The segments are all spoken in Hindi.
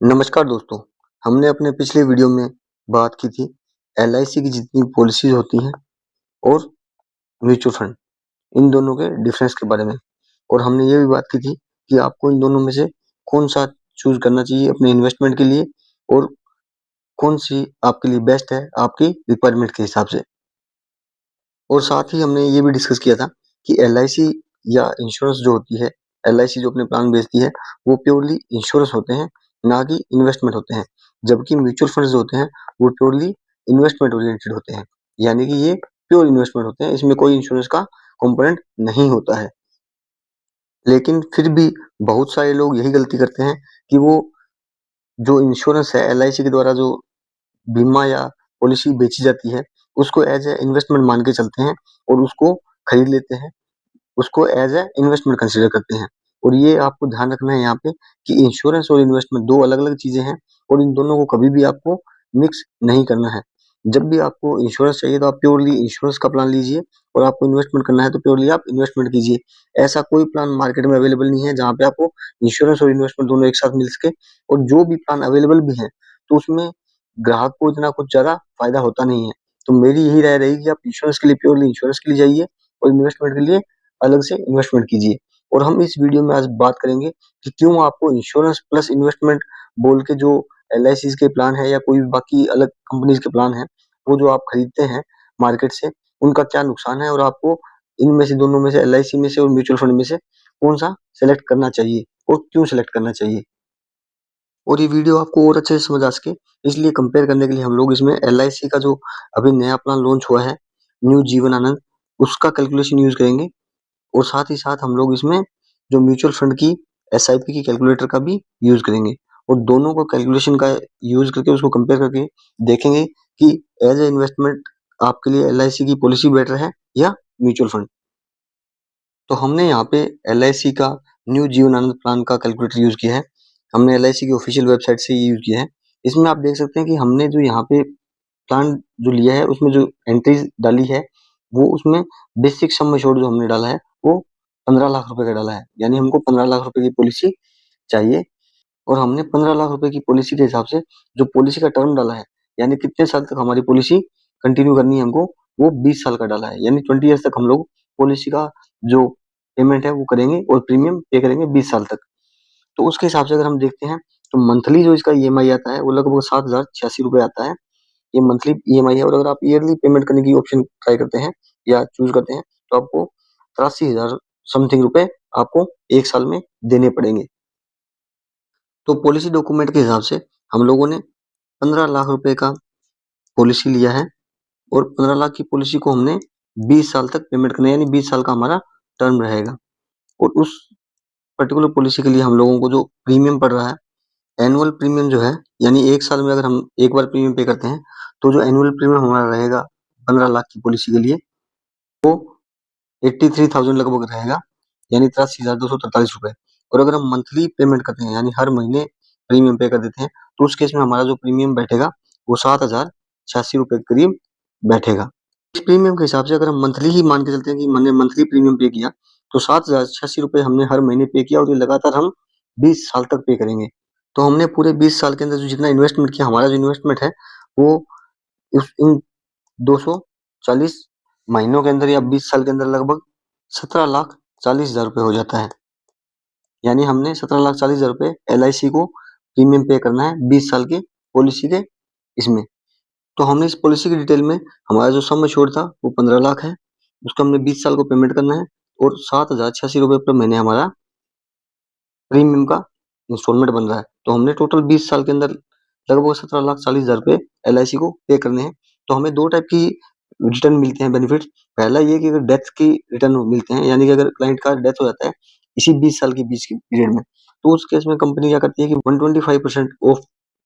नमस्कार दोस्तों, हमने अपने पिछले वीडियो में बात की थी एलआईसी की जितनी पॉलिसीज होती हैं और म्यूचुअल फंड, इन दोनों के डिफरेंस के बारे में। और हमने ये भी बात की थी कि आपको इन दोनों में से कौन सा चूज करना चाहिए अपने इन्वेस्टमेंट के लिए और कौन सी आपके लिए बेस्ट है आपकी रिक्वायरमेंट के हिसाब से। और साथ ही हमने ये भी डिस्कस किया था कि एलआईसी या इंश्योरेंस जो होती है, एलआईसी जो अपने प्लान बेचती है, वो प्योरली इंश्योरेंस होते हैं, ना कि इन्वेस्टमेंट होते हैं। जबकि म्यूचुअल फंड्स जो होते हैं, वो प्योरली इन्वेस्टमेंट ओरिएंटेड होते हैं, यानी कि ये प्योर इन्वेस्टमेंट होते हैं, इसमें कोई इंश्योरेंस का कंपोनेंट नहीं होता है। लेकिन फिर भी बहुत सारे लोग यही गलती करते हैं कि वो जो इंश्योरेंस है, एलआईसी के द्वारा जो बीमा या पॉलिसी बेची जाती है, उसको एज ए इन्वेस्टमेंट मान के चलते हैं और उसको खरीद लेते हैं, उसको एज ए इन्वेस्टमेंट कंसीडर करते हैं। और ये आपको ध्यान रखना है यहाँ पे कि इंश्योरेंस और इन्वेस्टमेंट दो अलग अलग चीजें हैं और इन दोनों को कभी भी आपको मिक्स नहीं करना है। जब भी आपको इंश्योरेंस चाहिए तो आप प्योरली इंश्योरेंस का प्लान लीजिए, और आपको इन्वेस्टमेंट करना है तो प्योरली आप इन्वेस्टमेंट कीजिए। ऐसा कोई प्लान मार्केट में अवेलेबल नहीं है जहाँ पे आपको इंश्योरेंस और इन्वेस्टमेंट दोनों एक साथ मिल सके। और जो भी प्लान अवेलेबल भी है तो उसमें ग्राहक को इतना कुछ ज्यादा फायदा होता नहीं है। तो मेरी यही राय रहेगी कि आप इंश्योरेंस के लिए प्योरली इंश्योरेंस के लिए जाइए और इन्वेस्टमेंट के लिए अलग से इन्वेस्टमेंट कीजिए। और हम इस वीडियो में आज बात करेंगे कि क्यों आपको इंश्योरेंस प्लस इन्वेस्टमेंट बोल के जो एलआईसी के प्लान है या कोई भी बाकी अलग कंपनीज के प्लान है, वो जो आप खरीदते हैं मार्केट से, उनका क्या नुकसान है और आपको इनमें से दोनों में से, एलआईसी में से और म्यूचुअल फंड में से, कौन सा सेलेक्ट करना चाहिए और क्यों सेलेक्ट करना चाहिए। और ये वीडियो आपको और अच्छे से समझ आ सके, इसलिए कंपेयर करने के लिए हम लोग इसमें एलआईसी का जो अभी नया प्लान लॉन्च हुआ है, न्यू जीवन आनंद, उसका कैलकुलेशन यूज करेंगे। और साथ ही साथ हम लोग इसमें जो म्यूचुअल फंड की एसआईपी की कैलकुलेटर का भी यूज करेंगे। और दोनों को कैलकुलेशन का यूज करके उसको कंपेयर करके देखेंगे कि एज ए इन्वेस्टमेंट आपके लिए एलआईसी की पॉलिसी बेटर है या म्यूचुअल फंड। तो हमने यहाँ पे एलआईसी का न्यू जीवन आनंद प्लान का कैलकुलेटर यूज किया है। हमने एलआईसी की ऑफिशियल वेबसाइट से यूज किया है। इसमें आप देख सकते हैं कि हमने जो यहाँ पे प्लान जो लिया है उसमें जो एंट्रीज डाली है, वो उसमें बेसिक सम एश्योर्ड जो हमने डाला है वो 15 लाख रुपए का डाला है, यानी हमको 15 लाख रुपए की पॉलिसी चाहिए। और हमने 15 लाख रुपए की पॉलिसी के हिसाब से जो पॉलिसी का टर्म डाला है, यानी कितने साल तक हमारी पॉलिसी कंटिन्यू करनी है हमको, वो 20 साल का डाला है, यानी 20 ईयर्स तक हम लोग पॉलिसी का जो पेमेंट है वो करेंगे और प्रीमियम पे करेंगे 20 साल तक। तो उसके हिसाब से अगर हम देखते हैं तो मंथली जो इसका ईएमआई आता है वो लगभग 7,086 रुपए आता है। ये मंथली ईएमआई है। और अगर आप ईयरली पेमेंट करने की ऑप्शन ट्राई करते हैं या चूज करते हैं तो आपको 83,000 समथिंग रुपए आपको एक साल में देने पड़ेंगे। तो पॉलिसी डॉक्यूमेंट के हिसाब से हम लोगों ने 15 लाख रुपए का पॉलिसी लिया है और 15 लाख की पॉलिसी को हमने 20 साल तक पेमेंट करना है, यानी 20 साल का हमारा टर्म रहेगा। और उस पर्टिकुलर पॉलिसी के लिए हम लोगों को जो प्रीमियम पड़ रहा है, एनुअल प्रीमियम जो है, यानी एक साल में अगर हम एक बार प्रीमियम पे करते हैं तो जो एनुअल प्रीमियम हमारा रहेगा 15 लाख की पॉलिसी के लिए, वो 83,000 लगभग रहेगा, यानी 83,243 रुपए। और अगर हम मंथली पेमेंट करते हैं, यानी हर महीने प्रीमियम पे कर देते हैं, तो उस केस में हमारा जो प्रीमियम बैठेगा वो 7,086 रुपए के करीब बैठेगा। इस प्रीमियम के हिसाब से अगर हम मंथली ही मान के चलते हैं कि मैंने मंथली प्रीमियम पे किया, तो 7,086 रुपए हमने हर महीने पे किया और ये लगातार हम 20 साल तक पे करेंगे। तो हमने पूरे 20 साल के अंदर जो जितना इन्वेस्टमेंट किया, हमारा जो इन्वेस्टमेंट है वो इन 240 महीनों के अंदर या 20 साल के अंदर लगभग 17,40,000 रुपए हो जाता है। यानी हमने 17,40,000 रुपए एलआईसी को प्रीमियम पे करना है 20 साल के पॉलिसी के इसमें। तो हमने इस पॉलिसी की डिटेल में हमारा जो सम एश्योर्ड था वो 15 लाख है, उसका हमने 20 साल को पेमेंट करना है और 7,086 रुपए पर महीने हमारा प्रीमियम का इंस्टॉलमेंट बन रहा है। तो हमने टोटल 20 साल के अंदर लगभग 17,40,000 रुपए एलआईसी को पे करने हैं। तो हमें दो टाइप की रिटर्न मिलते हैं, बेनिफिट। पहला ये कि अगर डेथ की रिटर्न मिलते हैं, यानी कि अगर क्लाइंट का डेथ हो जाता है इसी 20 साल के बीच के पीरियड में, तो उस केस में कंपनी क्या करती है कि 125% ऑफ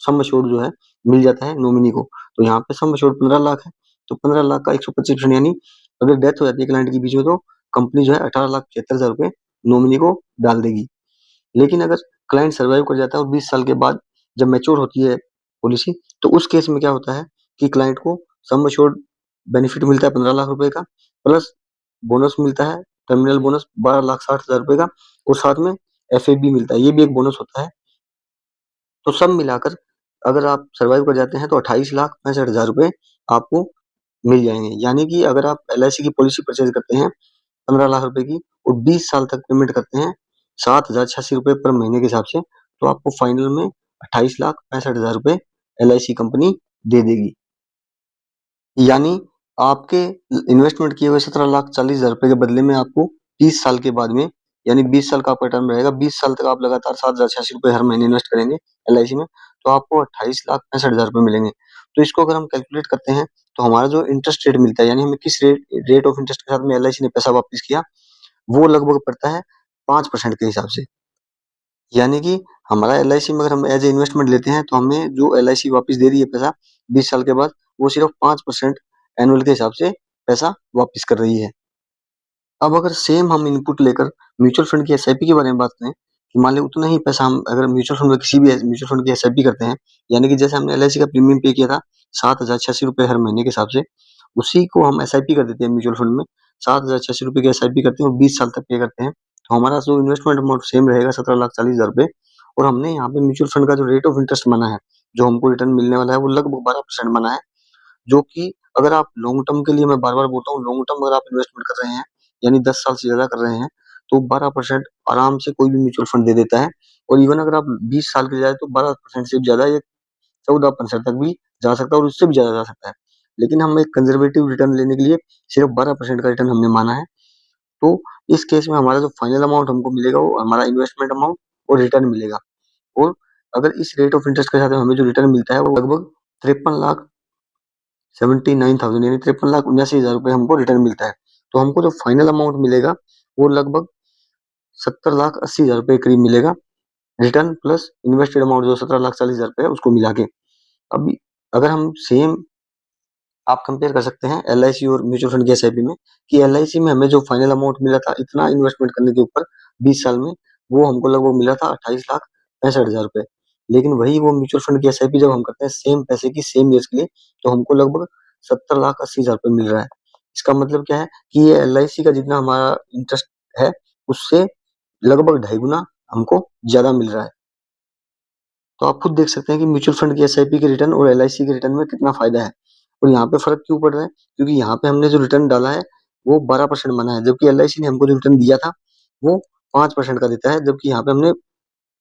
सम एश्योर्ड जो है मिल जाता है नॉमिनी को। तो यहाँ पे सम एश्योर्ड 15 लाख है, तो 15 लाख का 125%, यानी अगर डेथ हो जाती है क्लाइंट के बीच में, तो कंपनी जो है 18,75,000 रुपए नॉमिनी को डाल देगी। लेकिन अगर क्लाइंट सर्वाइव कर जाता है और 20 साल के बाद जब मैच्योर होती है पॉलिसी, तो उस केस में क्या होता है कि क्लाइंट को सम एश्योर्ड बेनिफिट मिलता है 15 लाख रुपए का, प्लस बोनस मिलता है, टर्मिनल बोनस 12,60,000 रुपए का, और साथ में एफए भी मिलता है, ये भी एक बोनस होता है। तो सब मिलाकर अगर आप सर्वाइव कर जाते हैं तो 28,65,000 रुपए आपको मिल जाएँगे। यानी कि अगर आप एलआईसी की पॉलिसी परचेज़ करते हैं 15 लाख रुपए की और 20 साल तक पेमेंट करते हैं 7,086 रुपए पर महीने के हिसाब से, तो आपको फाइनल में 28,65,000 रुपए एलआईसी कंपनी दे देगी। यानी आपके इन्वेस्टमेंट किए हुए 17,40,000 रुपए के बदले में आपको 30 साल के बाद में, यानी 20 साल का आपका टर्म रहेगा, 20 साल तक आप लगातार 7,086 रुपए हर महीने इन्वेस्ट करेंगे एलआईसी में, तो आपको 28,65,000 रुपए मिलेंगे। तो इसको अगर हम कैलकुलेट करते हैं तो हमारा जो इंटरेस्ट रेट मिलता है, यानी हमें किस रेट ऑफ इंटरेस्ट के साथ में एलआईसी ने पैसा वापस किया, वो लगभग पड़ता है 5% के हिसाब से। यानी कि हमारा एलआईसी में अगर हम एज ए इन्वेस्टमेंट लेते हैं तो हमें जो एलआईसी वापस दे रही है पैसा 20 साल के बाद, वो सिर्फ 5% एनुअल के हिसाब से पैसा वापस कर रही है। अब अगर सेम हम इनपुट लेकर म्यूचुअल फंड की एसआईपी के बारे में बात करें कि मान लें उतना ही पैसा हम अगर म्यूचुअल फंड में किसी भी म्यूचुअल फंड की एसआईपी करते हैं, यानी कि जैसे हमने एलआईसी का प्रीमियम पे किया था 7,086 रुपए हर महीने के हिसाब से, उसी को हम एसआईपी कर देते हैं म्यूचुअल फंड में, 7,086 रुपए की एसआईपी करते हैं और 20 साल तक पे करते हैं, तो हमारा जो इन्वेस्टमेंट अमाउंट सेम रहेगा 17,40,000 रुपए। और हमने यहाँ पे म्यूचुअल फंड का जो रेट ऑफ इंटरेस्ट माना है, जो हमको रिटर्न मिलने वाला है, वो लगभग 12% माना है, जो कि अगर आप लॉन्ग टर्म के लिए, मैं बार बार बोलता हूँ, लॉन्ग टर्म अगर आप इन्वेस्टमेंट कर रहे हैं, यानी 10 साल से ज्यादा कर रहे हैं, तो 12% आराम से कोई भी म्यूचुअल फंड दे देता है। और इवन अगर आप 20 साल के जाए तो 12% से ज्यादा, ये 14% तक भी जा सकता है और उससे भी ज्यादा जा सकता है। लेकिन हम एक कंजर्वेटिव रिटर्न लेने के लिए सिर्फ 12% का रिटर्न हमने माना है। तो इस केस में हमारा जो फाइनल अमाउंट हमको मिलेगा वो हमारा इन्वेस्टमेंट अमाउंट और रिटर्न मिलेगा। और अगर इस रेट ऑफ इंटरेस्ट के साथ हमें जो रिटर्न मिलता है वो लगभग 53,79,000, यानी 53,79,000 रुपए हमको रिटर्न मिलता है। तो हमको जो फाइनल अमाउंट मिलेगा वो लगभग 70,80,000 रुपए के करीब मिलेगा, रिटर्न प्लस इन्वेस्टेड अमाउंट जो 17,40,000 रुपए है उसको मिला के। अभी अगर हम सेम आप कंपेयर कर सकते हैं एलआईसी और म्यूचुअल फंड की एसआईपी में, कि एलआईसी में हमें जो फाइनल अमाउंट मिला था इतना इन्वेस्टमेंट करने के ऊपर 20 साल में, वो हमको लगभग मिला था 28,65,000 रुपए। लेकिन वही वो म्यूचुअल फंड की एसआईपी जब हम करते हैं सेम पैसे की सेम ईयर्स के लिए, तो हमको लगभग 70,80,000 रुपए मिल रहा है। इसका मतलब क्या है कि ये एलआईसी का जितना हमारा इंटरेस्ट है उससे लगभग 2.5 गुना हमको ज्यादा मिल रहा है। तो आप खुद देख सकते हैं कि म्यूचुअल फंड की एसआईपी के रिटर्न और एलआईसी के रिटर्न में कितना फायदा है। और यहाँ पे फर्क क्यों पड़ रहा है? क्योंकि यहाँ पे हमने जो रिटर्न डाला है वो 12% माना है, जबकि एलआईसी ने हमको जो रिटर्न दिया था वो 5% का देता है, जबकि यहाँ पे हमने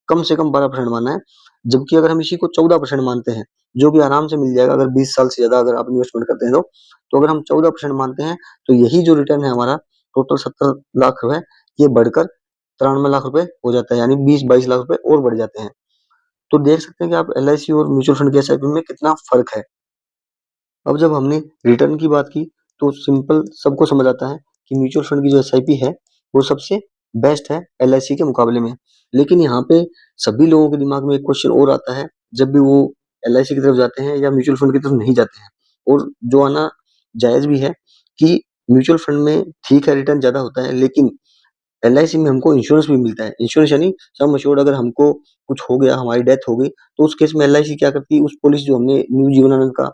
कम से कम 12% माना है। जबकि अगर हम इसी को 14% मानते हैं, जो कि आराम से मिल जाएगा अगर 20 साल से ज्यादा अगर आप इन्वेस्टमेंट करते हैं तो अगर हम 14% मानते हैं तो यही जो रिटर्न है हमारा टोटल 70 लाख रुपए, ये बढ़कर 93 लाख रुपए हो जाता है, यानी 20-22 लाख रुपए और बढ़ जाते हैं। तो देख सकते हैं कि आप एलआईसी और म्यूचुअल फंड की एसआईपी में कितना फर्क है। अब जब हमने रिटर्न की बात की तो सिंपल सबको समझ आता है कि म्यूचुअल फंड की जो एसआईपी है वो सबसे बेस्ट है एलआईसी के मुकाबले में। लेकिन यहाँ पे सभी लोगों के दिमाग में एक क्वेश्चन और आता है जब भी वो एलआईसी की तरफ जाते हैं या म्यूचुअल फंड की तरफ नहीं जाते हैं, और जो आना जायज भी है, कि म्यूचुअल फंड में ठीक है रिटर्न ज्यादा होता है, लेकिन एलआईसी में हमको इंश्योरेंस भी मिलता है। इंश्योरेंस यानी सम एश्योर्ड, अगर हमको कुछ हो गया, हमारी डेथ हो गई, तो उस केस में एलआईसी क्या करती है, उस पॉलिसी जो हमने न्यू जीवनानंद का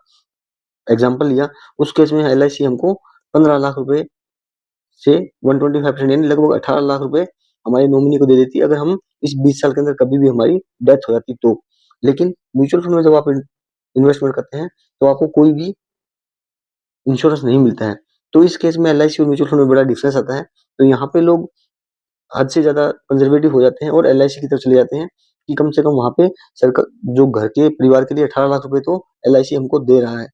एग्जाम्पल लिया, उस केस में एलआईसी हमको 15 लाख रुपए से 125% यानी लगभग 18 लाख रुपए हमारे नॉमिनी को दे देती है, अगर हम इस 20 साल के अंदर कभी भी हमारी डेथ हो जाती तो। लेकिन म्यूचुअल फंड में जब आप इन्वेस्टमेंट करते हैं तो आपको कोई भी इंश्योरेंस नहीं मिलता है। तो इस केस में एलआईसी और म्यूचुअल फंड में बड़ा डिफरेंस आता है। तो यहाँ पे लोग हद से ज्यादा कंजर्वेटिव हो जाते हैं और एलआईसी की तरफ चले जाते हैं, कि कम से कम वहां पे सरकार जो घर के परिवार के लिए 18 लाख रुपए तो एलआईसी हमको दे रहा है।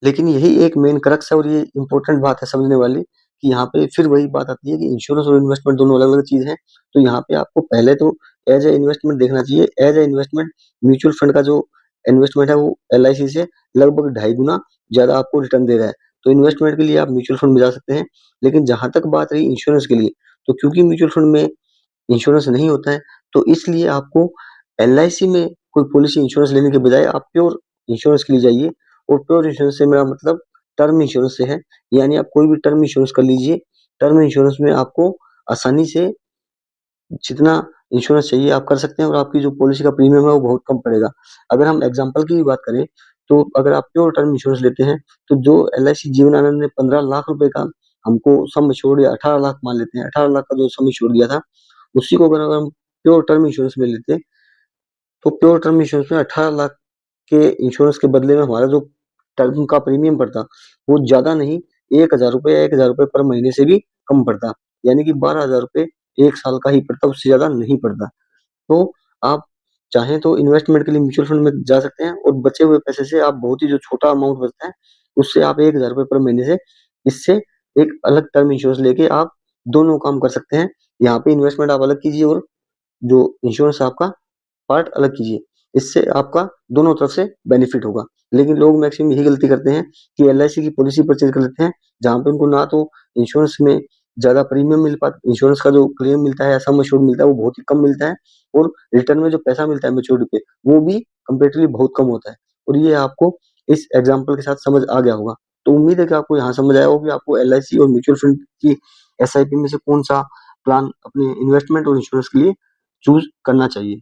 लेकिन यही एक मेन क्रक्स है और ये इंपॉर्टेंट बात है समझने वाली, कि यहाँ पे फिर वही बात आती है कि इंश्योरेंस और इन्वेस्टमेंट दोनों अलग अलग चीज है। तो यहाँ पे आपको पहले तो एज ए इन्वेस्टमेंट देखना चाहिए। As a investment mutual fund का जो इन्वेस्टमेंट है वो एलआईसी से लगभग 2.5 गुना ज्यादा आपको रिटर्न दे रहा है। तो इन्वेस्टमेंट के लिए आप म्यूचुअल फंड में जा सकते हैं। लेकिन जहां तक बात रही इंश्योरेंस के लिए, तो क्योंकि म्यूचुअल फंड में इंश्योरेंस नहीं होता है, तो इसलिए आपको एलआईसी में कोई पॉलिसी इंश्योरेंस लेने के बजाय आप प्योर इंश्योरेंस के लिए जाइए। और प्योर इंश्योरेंस से मेरा मतलब टर्म इंश्योरेंस से है, यानी आप कोई भी टर्म इंश्योरेंस कर लीजिए। टर्म इंश्योरेंस में आपको आसानी से जितना इंश्योरेंस चाहिए आप कर सकते हैं और आपकी जो पॉलिसी का प्रीमियम है वो बहुत कम पड़ेगा। अगर हम एग्जांपल की भी बात करें, तो अगर आप प्योर टर्म इंश्योरेंस लेते हैं, तो जो एलआईसी जीवन आनंद ने 15 लाख रुपए का हमको सम एश्योर्ड, या 18 लाख मान लेते हैं, 18 लाख का जो सम एश्योर्ड दिया था, उसी को अगर हम प्योर टर्म इंश्योरेंस में लेते तो प्योर टर्म इंश्योरेंस में 18 लाख के इंश्योरेंस के बदले में हमारा जो टर्म का प्रीमियम पड़ता वो ज़्यादा नहीं, 1,000 रुपए या 1,000 रुपए पर महीने से भी कम पड़ता। यानी कि 12,000 रुपए 1 साल का ही पड़ता, उससे ज़्यादा नहीं पड़ता। तो आप चाहें तो इन्वेस्टमेंट के लिए म्यूचुअल फंड में जा सकते हैं और बचे हुए पैसे से आप बहुत ही जो छोटा अमाउंट बचता है, उससे आप 1,000 रुपए पर महीने से इससे एक अलग टर्म इंश्योरेंस लेके आप दोनों काम कर सकते हैं। यहाँ पे इन्वेस्टमेंट आप अलग कीजिए और जो इंश्योरेंस आपका पार्ट अलग कीजिए। इससे आपका दोनों तरफ से बेनिफिट होगा। लेकिन लोग मैक्सिमम यही गलती करते हैं कि एलआईसी की पॉलिसी परचेज़ कर लेते हैं, जहाँ पे उनको ना तो इंश्योरेंस में ज़्यादा प्रीमियम मिल पा इंश्योरेंस का जो क्लेम मिलता है या सम एश्योर्ड मिलता है, वो बहुत ही कम मिलता है और रिटर्न में जो पैसा मिलता है मैच्योरिटी पे, वो भी कंपैरेटिवली बहुत कम होता है। और ये आपको इस एग्ज़ाम्पल के साथ समझ आ गया होगा। तो उम्मीद है कि आपको यहाँ समझ आया होगा कि आपको एलआईसी और म्यूचुअल फंड की एसआईपी में से कौन-सा प्लान अपने इन्वेस्टमेंट और इंश्योरेंस के लिए चूज़ करना चाहिए।